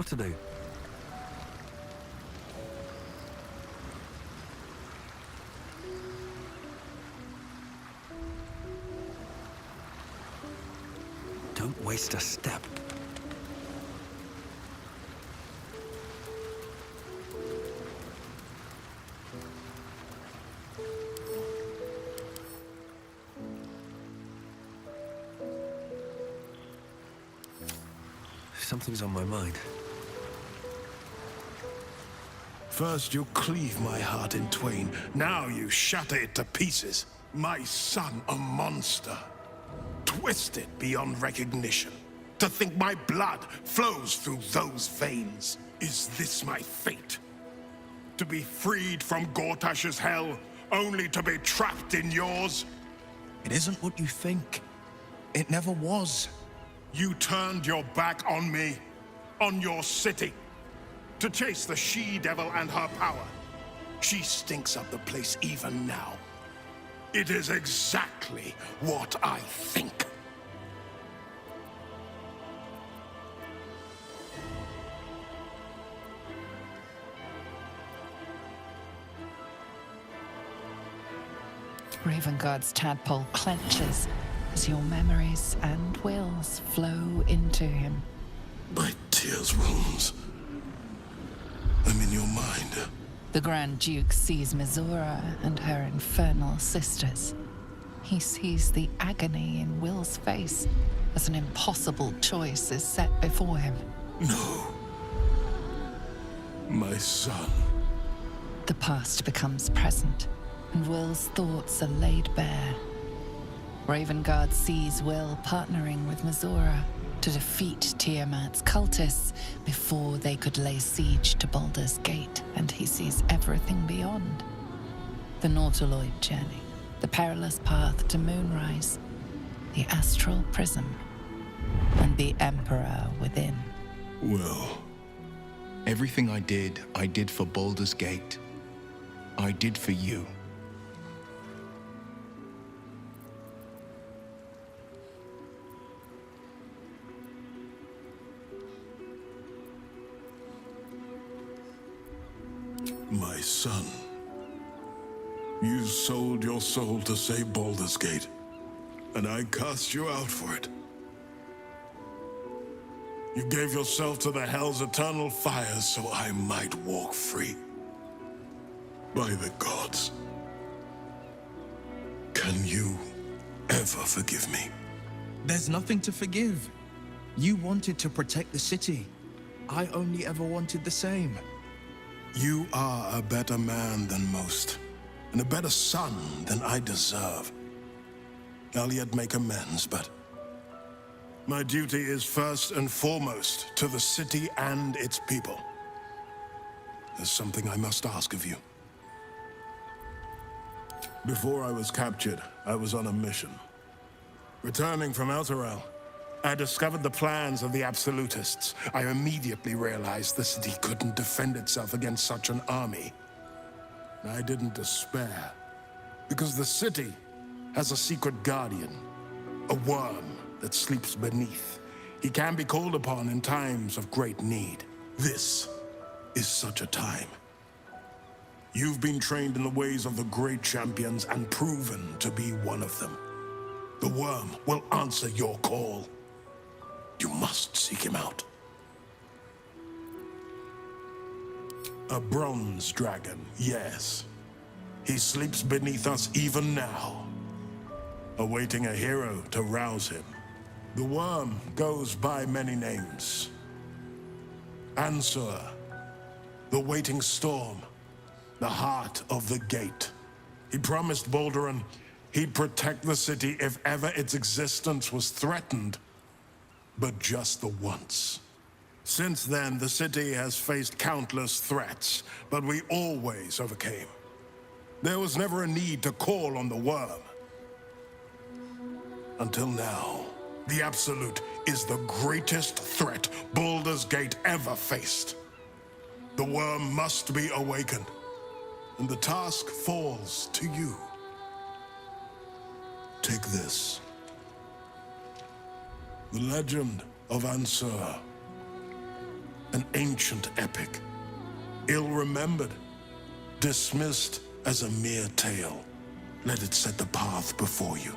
What to do? Don't waste a step. Something's on my mind. First you cleave my heart in twain, now you shatter it to pieces. My son, a monster. Twisted beyond recognition. To think my blood flows through those veins. Is this my fate? To be freed from Gortash's hell, only to be trapped in yours? It isn't what you think. It never was. You turned your back on me, on your city, to chase the she-devil and her power. She stinks up the place even now. It is exactly what I think. Ravenguard's tadpole clenches as your memories and wills flow into him. My tears wounds. I'm in your mind. The Grand Duke sees Mizora and her infernal sisters. He sees the agony in Will's face as an impossible choice is set before him. No. My son. The past becomes present, and Will's thoughts are laid bare. Ravenguard sees Will partnering with Mizora to defeat Tiamat's cultists before they could lay siege to Baldur's Gate, and he sees everything beyond. The Nautiloid journey, the perilous path to Moonrise, the astral prism, and the Emperor within. Well, Everything I did for Baldur's Gate. I did for you. my son. You sold your soul to save Baldur's Gate, and I cast you out for it. You gave yourself to the Hell's eternal fires so I might walk free. By the gods. Can you ever forgive me? There's nothing to forgive. You wanted to protect the city. I only ever wanted the same. You are a better man than most, and a better son than I deserve. I'll yet make amends, but my duty is first and foremost to the city and its people. There's something I must ask of you. Before I was captured, I was on a mission. Returning from Elturel, I discovered the plans of the Absolutists. I immediately realized the city couldn't defend itself against such an army. I didn't despair, because the city has a secret guardian, a worm that sleeps beneath. He can be called upon in times of great need. This is such a time. You've been trained in the ways of the great champions and proven to be one of them. The worm will answer your call. You must seek him out. A bronze dragon, yes. He sleeps beneath us even now, awaiting a hero to rouse him. The worm goes by many names. Ansur, the waiting storm, the heart of the gate. He promised Baldur he'd protect the city if ever its existence was threatened, but just the once. Since then, the city has faced countless threats, but we always overcame. There was never a need to call on the worm. Until now, the Absolute is the greatest threat Baldur's Gate ever faced. The worm must be awakened, and the task falls to you. Take this. The legend of Ansur. An ancient epic. Ill-remembered. Dismissed as a mere tale. Let it set the path before you.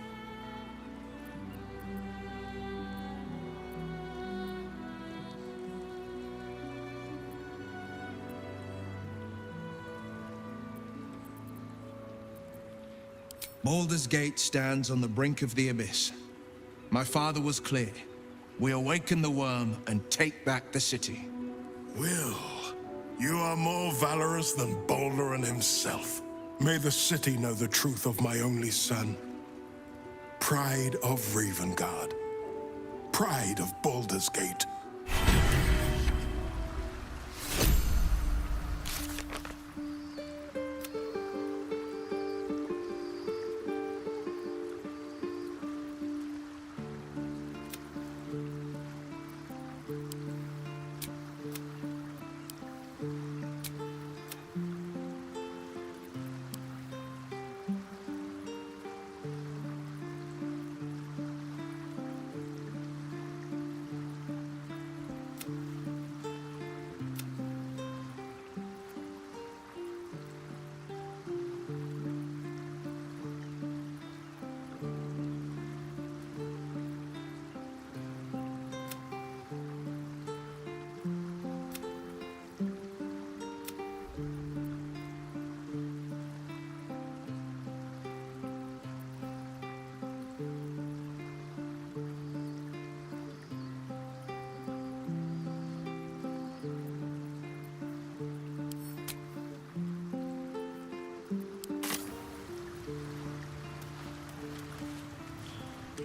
Baldur's Gate stands on the brink of the abyss. My father was clear. We awaken the worm and take back the city. Will, you are more valorous than Baldur and himself. May the city know the truth of my only son. Pride of Ravengard. Pride of Baldur's Gate.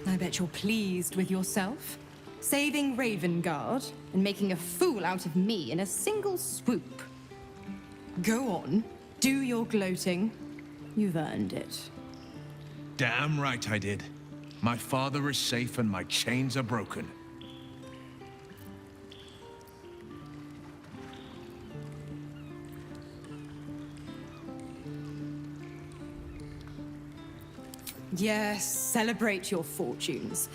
I bet you're pleased with yourself. Saving Ravengard and making a fool out of me in a single swoop. Go on, do your gloating. You've earned it. Damn right I did. My father is safe and my chains are broken. Yes, celebrate your fortunes.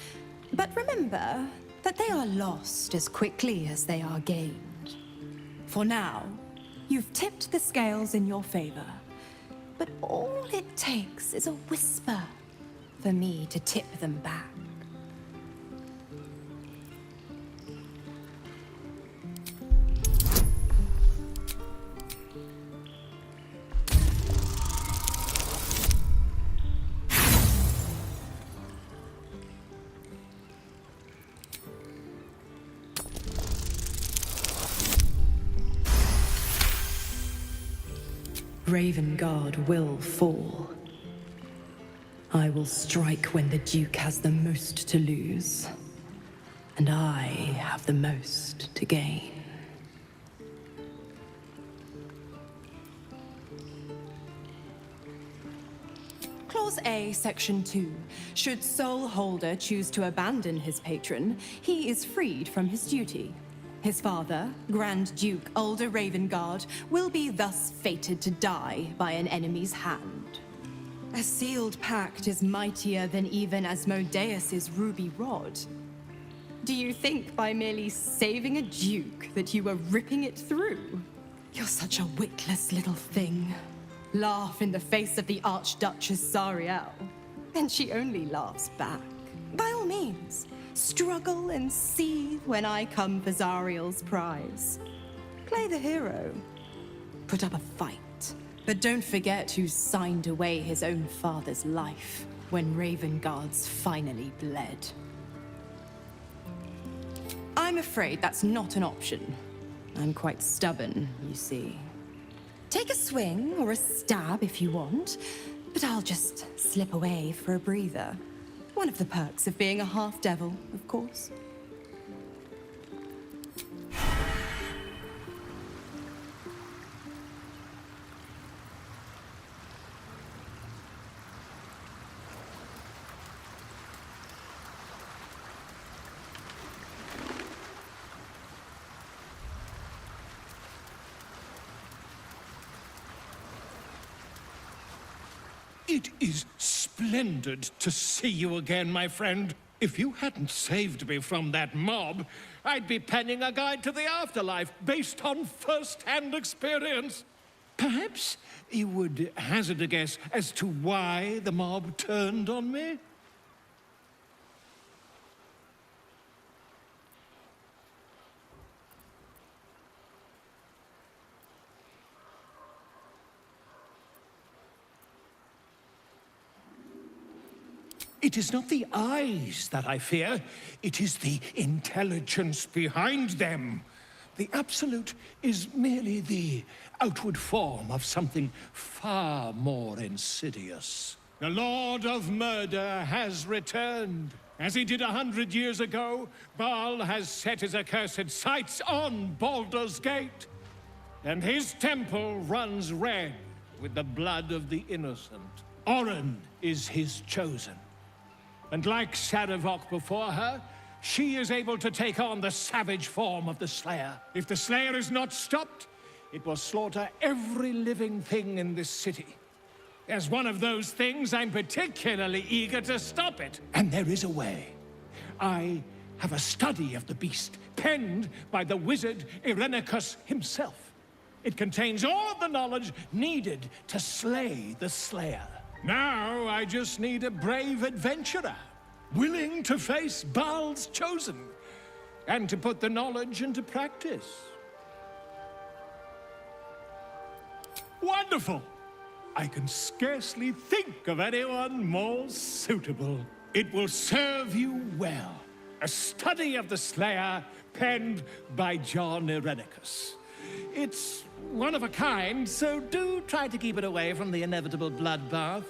But remember that they are lost as quickly as they are gained. For now, you've tipped the scales in your favor. But all it takes is a whisper for me to tip them back. Ravengard will fall. I will strike when the Duke has the most to lose, and I have the most to gain. Clause A, Section 2. Should Soul Holder choose to abandon his patron, he is freed from his duty. His father, Grand Duke Ulder Ravengard, will be thus fated to die by an enemy's hand. A sealed pact is mightier than even Asmodeus's ruby rod. Do you think by merely saving a duke that you were ripping it through? You're such a witless little thing. Laugh in the face of the Archduchess Zariel, and she only laughs back. By all means, struggle and seethe when I come for Zariel's prize. Play the hero. Put up a fight. But don't forget who signed away his own father's life when Ravengard's finally bled. I'm afraid that's not an option. I'm quite stubborn, you see. Take a swing or a stab if you want, but I'll just slip away for a breather. One of the perks of being a half-devil, of course. It is splendid to see you again, my friend. If you hadn't saved me from that mob, I'd be penning a guide to the afterlife based on first-hand experience. Perhaps you would hazard a guess as to why the mob turned on me? It is not the eyes that I fear, it is the intelligence behind them. The Absolute is merely the outward form of something far more insidious. The Lord of Murder has returned. As he did 100 years ago, Baal has set his accursed sights on Baldur's Gate. And his temple runs red with the blood of the innocent. Oren is his chosen. And like Sarevok before her, she is able to take on the savage form of the Slayer. If the Slayer is not stopped, it will slaughter every living thing in this city. As one of those things, I'm particularly eager to stop it. And there is a way. I have a study of the beast, penned by the wizard Irenicus himself. It contains all the knowledge needed to slay the Slayer. Now I just need a brave adventurer, willing to face Baal's chosen, and to put the knowledge into practice. Wonderful! I can scarcely think of anyone more suitable. It will serve you well. A study of the Slayer, penned by John Irenicus. It's one of a kind, so do try to keep it away from the inevitable bloodbath,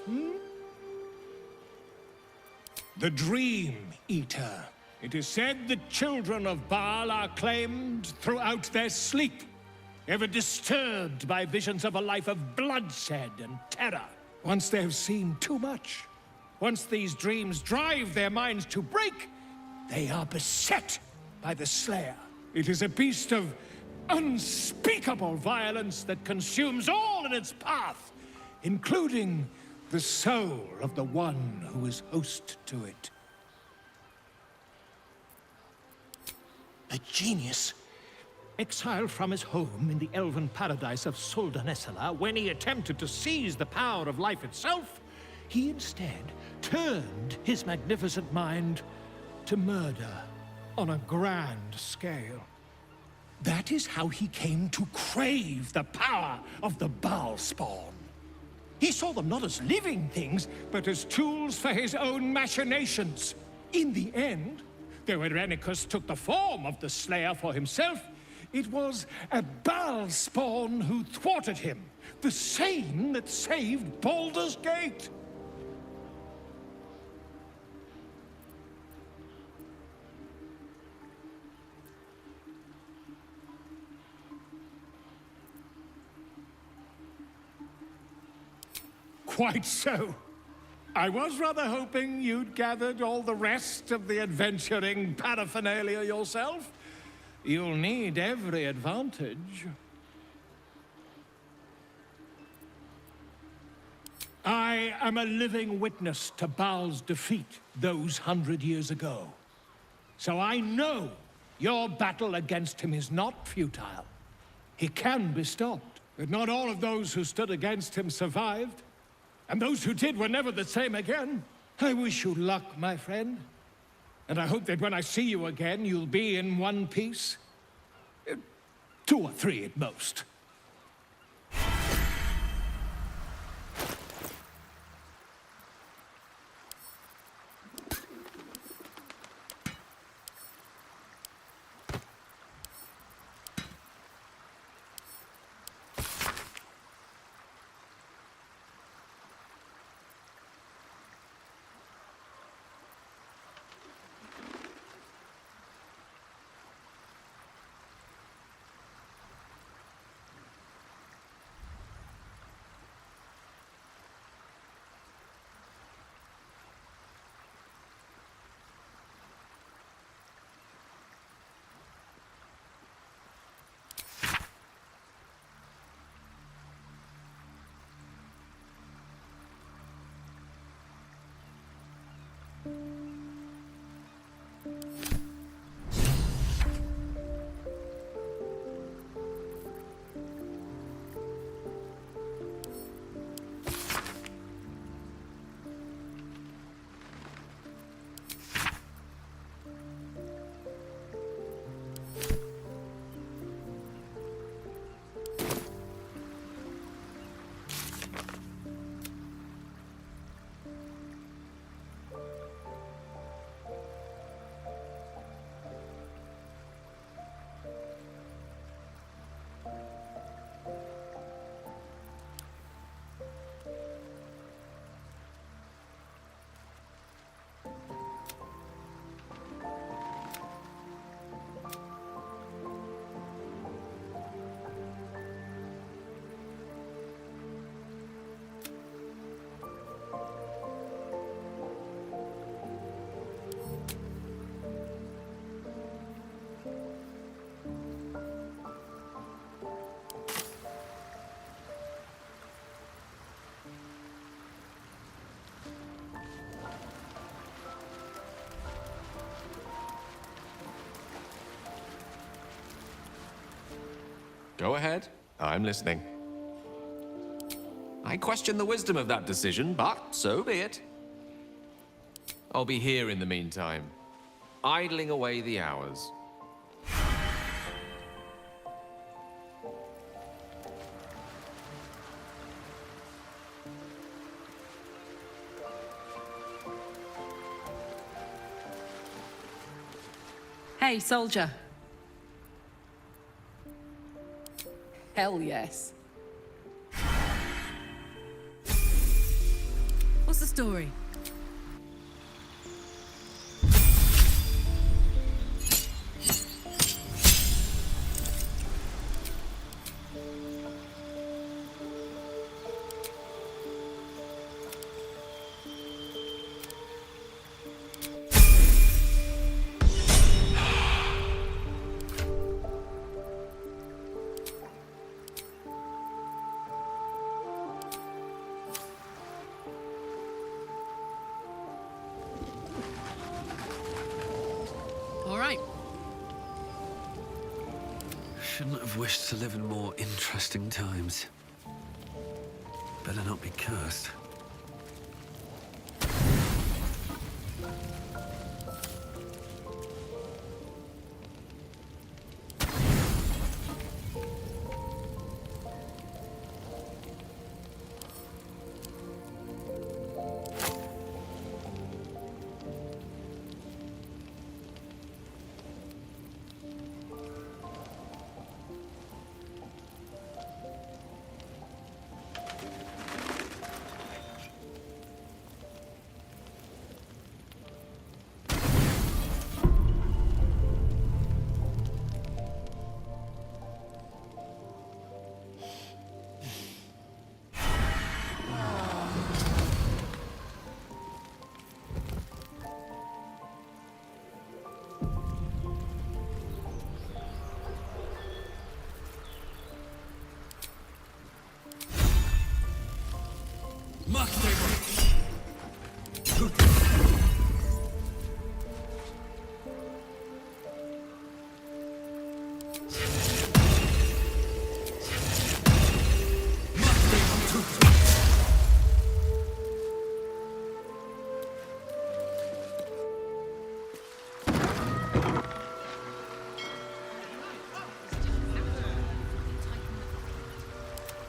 The Dream Eater. It is said the children of Baal are claimed throughout their sleep, ever disturbed by visions of a life of bloodshed and terror. Once they have seen too much, once these dreams drive their minds to break, they are beset by the Slayer. It is a beast of unspeakable violence that consumes all in its path, including the soul of the one who is host to it. A genius, exiled from his home in the elven paradise of Soldanessala, when he attempted to seize the power of life itself, he instead turned his magnificent mind to murder on a grand scale. That is how he came to crave the power of the Baal spawn. He saw them not as living things, but as tools for his own machinations. In the end, though Irenicus took the form of the Slayer for himself, it was a Baal spawn who thwarted him, the same that saved Baldur's Gate. Quite so. I was rather hoping you'd gathered all the rest of the adventuring paraphernalia yourself. You'll need every advantage. I am a living witness to Baal's defeat those 100 years ago. So I know your battle against him is not futile. He can be stopped, but not all of those who stood against him survived. And those who did were never the same again. I wish you luck, my friend. And I hope that when I see you again, you'll be in one piece. 2 or 3 at most. Go ahead. I'm listening. I question the wisdom of that decision, but so be it. I'll be here in the meantime, idling away the hours. Hey, soldier. Hell yes. What's the story? All right. Shouldn't have wished to live in more interesting times. Better not be cursed.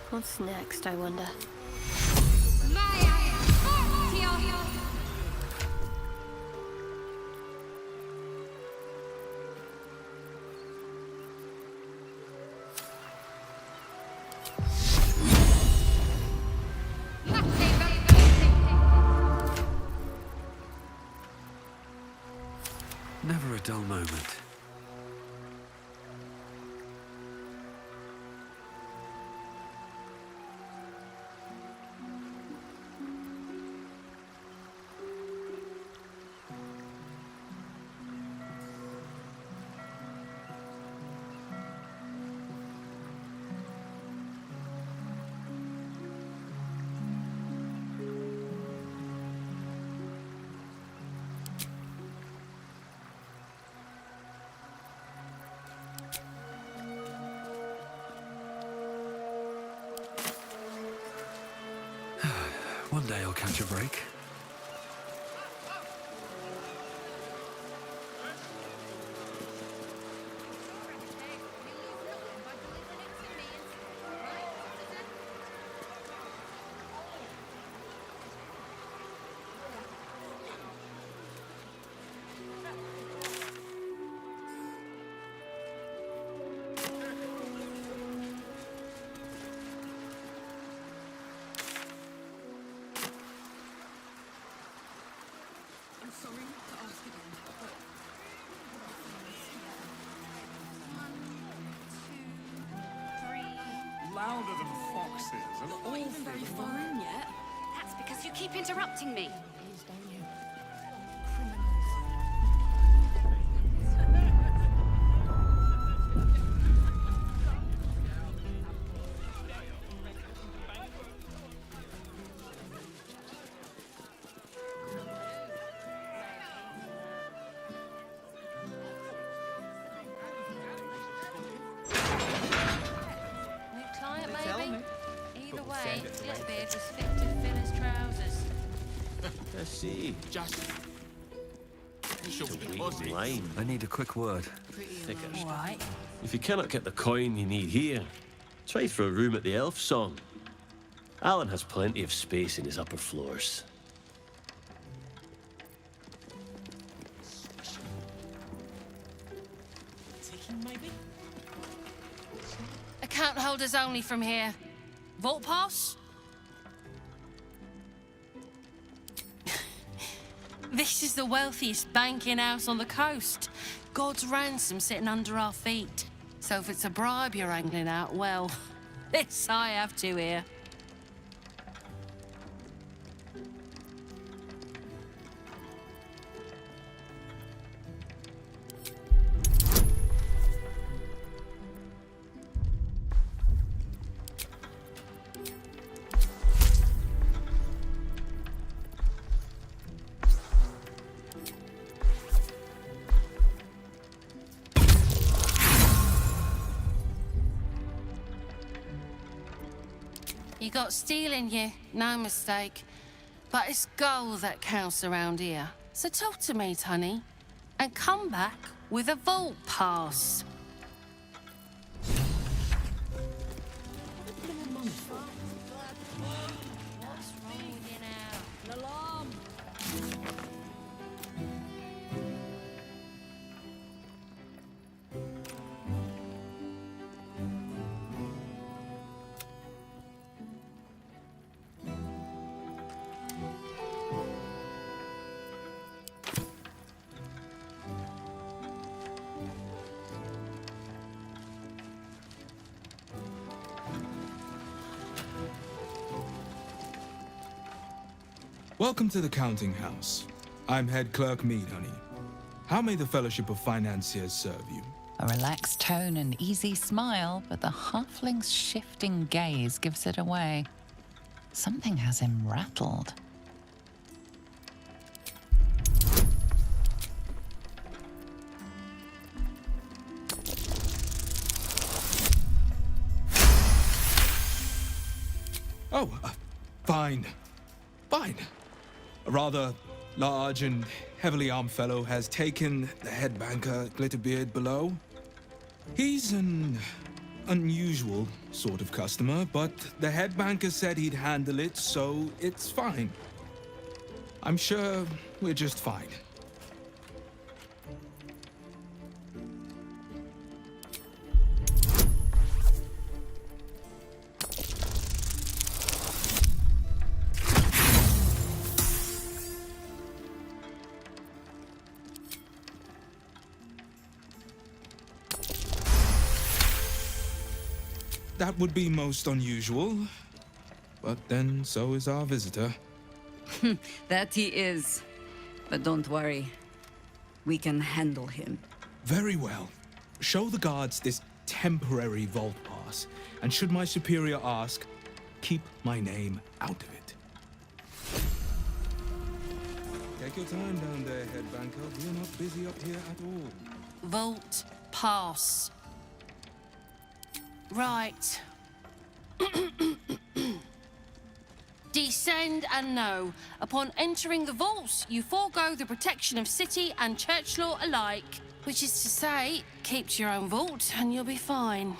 What's next, I wonder? Never a dull moment. One day I'll catch a break. Louder than foxes, and Not even very far in yet. That's because you keep interrupting me. Glitterbeard was fit to fill his trousers. I see. Just. You should be Wait in line. I need a quick word. Thickers. All right. If you cannot get the coin you need here, try for a room at the Elf Song. Alan has plenty of space in his upper floors. Account holders only from here. Vault pass? This is the wealthiest banking house on the coast. God's ransom sitting under our feet. So if it's a bribe you're angling out, well, this I have to here. You got steel in you, no mistake. But it's gold that counts around here. So talk to me, Tunny, and come back with a vault pass. What's wrong with you now? An alarm! Welcome to the counting house. I'm head clerk Mead, honey. How may the Fellowship of Financiers serve you? A relaxed tone and easy smile, but the halfling's shifting gaze gives it away. Something has him rattled. Oh, fine. Fine. A rather large and heavily armed fellow has taken the head banker, Glitterbeard, below. He's an unusual sort of customer, but the head banker said he'd handle it, so it's fine. I'm sure we're just fine. That would be most unusual. But then so is our visitor. That he is. But don't worry. We can handle him. Very well. Show the guards this temporary vault pass. And should my superior ask, keep my name out of it. Take your time down there, head banker. We're not busy up here at all. Vault pass. Right. Descend and know. Upon entering the vaults, you forego the protection of city and church law alike. Which is to say, keep to your own vault and you'll be fine.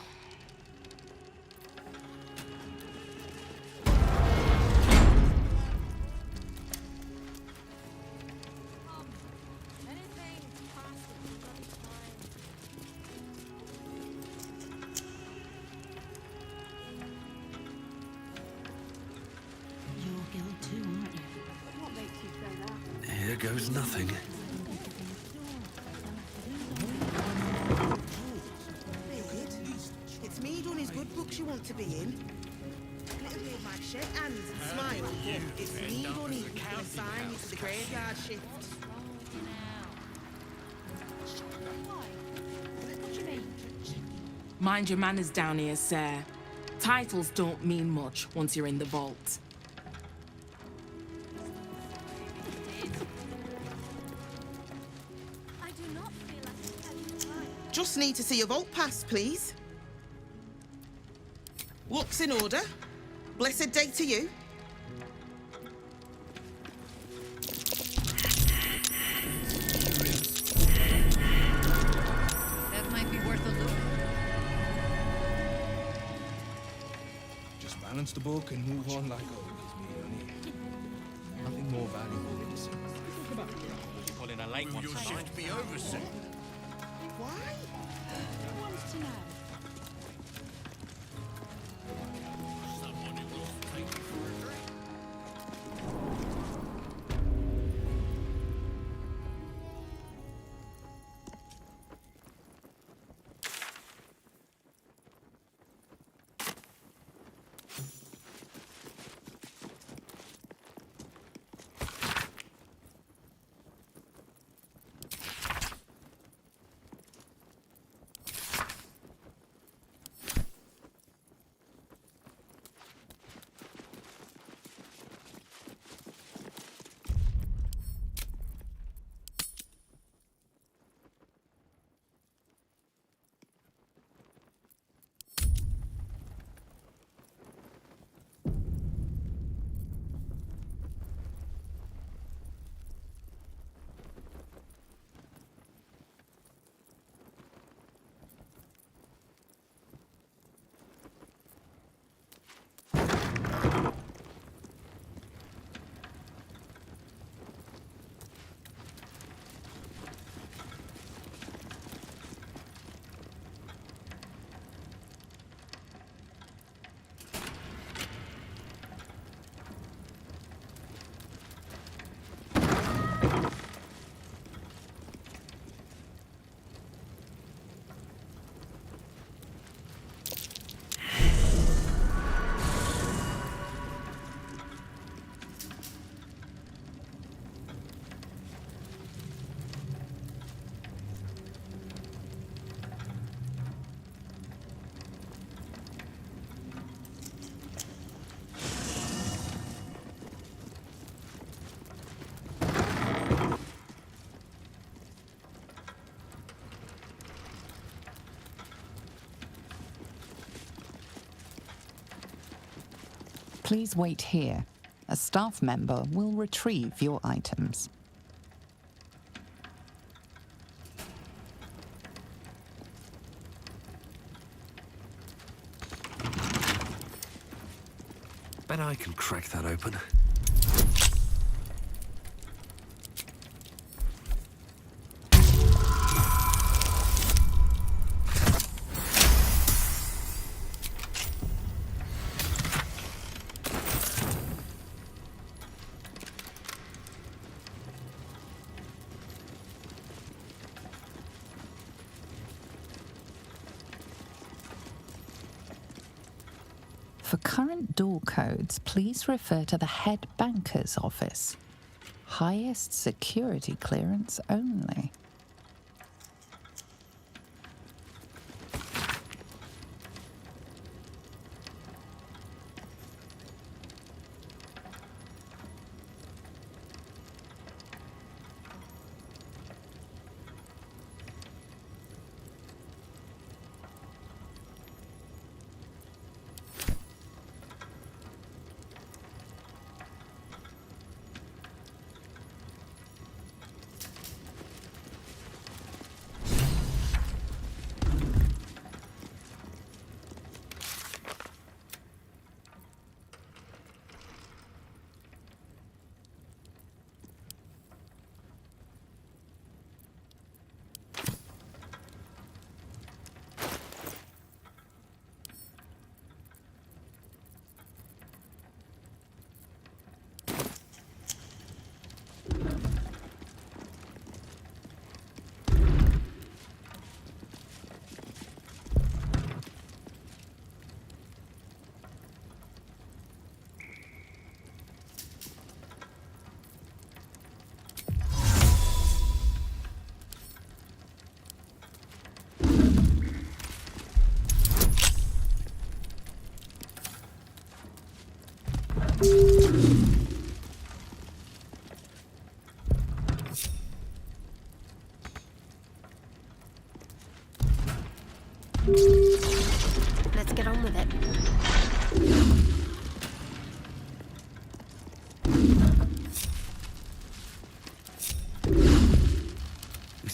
Here goes nothing. It's me doing his good books you want to be in. Little bit of my shit and smile. It's me doing it. Gonna sign you to the graveyard shift. Mind your manners down here, sir. Titles don't mean much once you're in the vault. Just need to see your vault pass, please. Looks in order. Blessed day to you. That might be worth a look. Just balance the book and move on like always, me, honey. Nothing more valuable than to see. Calling a late one tonight. Your shift be over soon. Why? Who wants to know? Someone who will take you for a drink. Please wait here. A staff member will retrieve your items. Bet I can crack that open. For current door codes, please refer to the head banker's office. Highest security clearance only.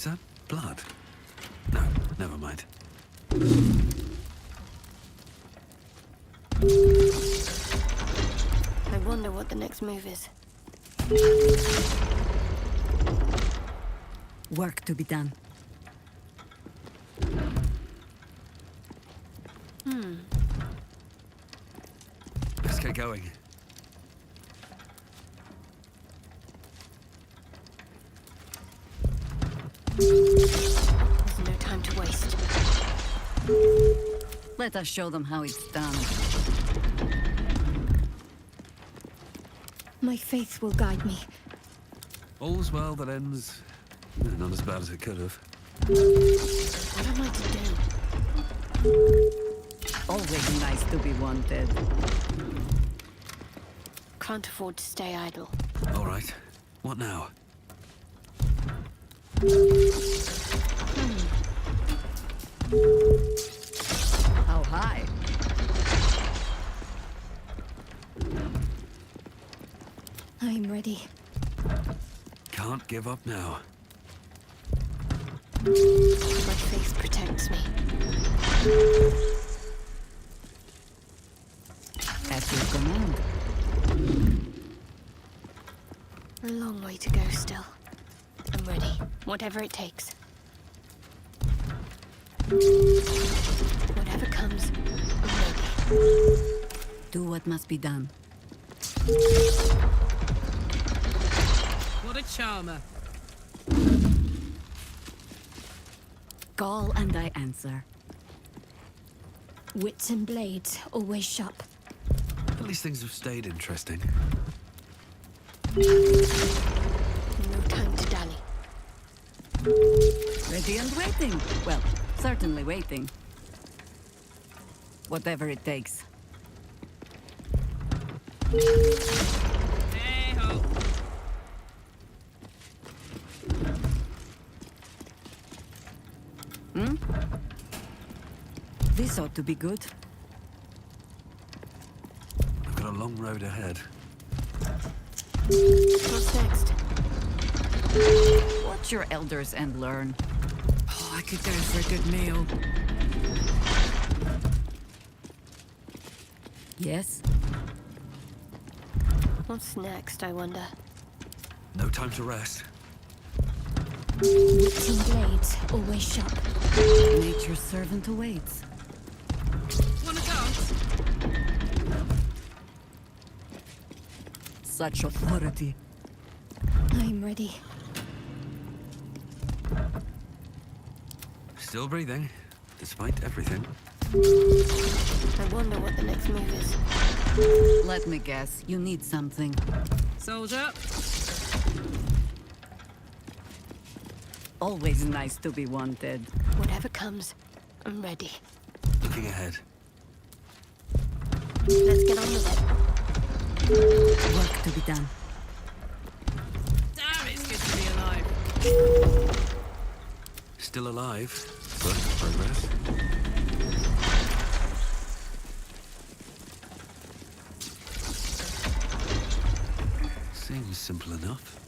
Is that blood? No, never mind. I wonder what the next move is. Work to be done. Let's get going. There's no time to waste. Let us show them how it's done. My faith will guide me. All's well that ends... not as bad as it could have. What am I to do? Always nice to be wanted. Can't afford to stay idle. All right. What now? How high? I'm ready. Can't give up now. My faith protects me. At your command. A long way to go still. I'm ready. Whatever it takes. Whatever comes, I'm ready. Do what must be done. What a charmer. Call and I answer. Wits and blades always sharp. At least things have stayed interesting. No time to dally. Ready and waiting. Well, certainly waiting. Whatever it takes. Hey ho. This ought to be good. I've got a long road ahead. What's next? Watch your elders and learn. Oh, I could go for a good meal. Yes? What's next, I wonder? No time to rest. Wits and blades always sharp. Nature's servant awaits. Wanna dance? Such authority. I'm ready. Still breathing, despite everything. I wonder what the next move is. Let me guess, you need something. Soldier. Always nice to be wanted. Whatever comes, I'm ready. Looking ahead. Let's get on with it. Work to be done. Damn, it's good to be alive. Still alive, but progress. Seems simple enough.